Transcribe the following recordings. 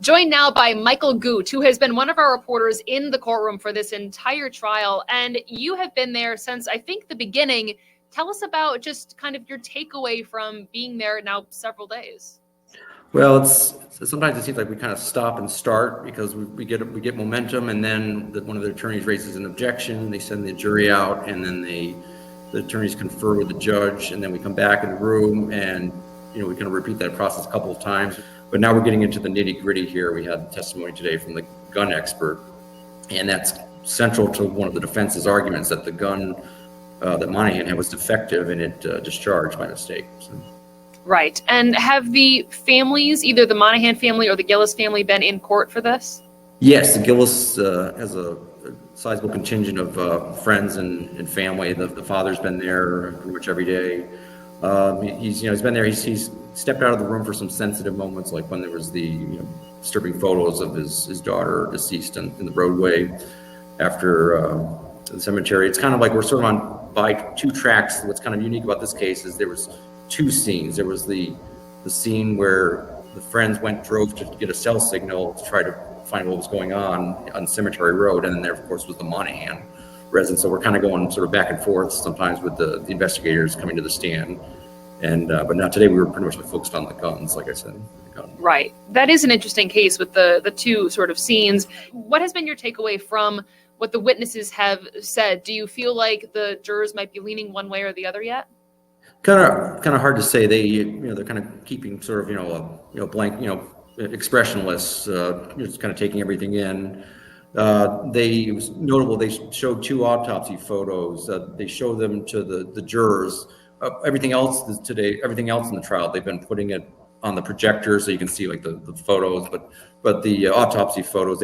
joined now by Michael Goot, who has been one of our reporters in the courtroom for this entire trial. And you have been there since, I think, the beginning. Tell us about just kind of your takeaway from being there now several days. Well, sometimes it seems like we kind of stop and start because we get momentum, and then one of the attorneys raises an objection. They send the jury out, and then the attorneys confer with the judge, and then we come back in the room, and we kind of repeat that process a couple of times. But now we're getting into the nitty gritty here. We had testimony today from the gun expert, and that's central to one of the defense's arguments that the gun that Monahan had was defective and it discharged by mistake. So. Right. And have the families, either the Monahan family or the Gillis family, been in court for this? Yes, the Gillis has a sizable contingent of friends and family. The father's been there pretty much every day. He's been there. He's stepped out of the room for some sensitive moments, like when there was the disturbing photos of his daughter deceased in the roadway after the cemetery. It's kind of like we're sort of on by two tracks. What's kind of unique about this case is there was two scenes. There was the scene where the friends drove to get a cell signal to try to find what was going on Cemetery Road, and then there, of course, was the Monahan residence. So we're kind of going sort of back and forth sometimes with the investigators coming to the stand. And but now today we were pretty much focused on the guns, like I said. Right. That is an interesting case with the two sort of scenes. What has been your takeaway from what the witnesses have said? Do you feel like the jurors might be leaning one way or the other yet? Kind of hard to say. They're kind of keeping sort of blank, expressionless, just kind of taking everything in. It was notable. They showed two autopsy photos. They show them to the jurors. Everything else in the trial, they've been putting it on the projector so you can see like the photos. But the autopsy photos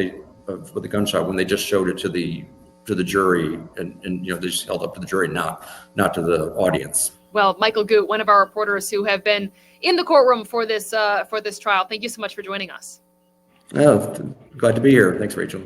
with the gunshot, when they just showed it to the jury, and they just held up to the jury, not to the audience. Well, Michael Goot, one of our reporters who have been in the courtroom for this trial. Thank you so much for joining us. Oh, glad to be here. Thanks, Rachel.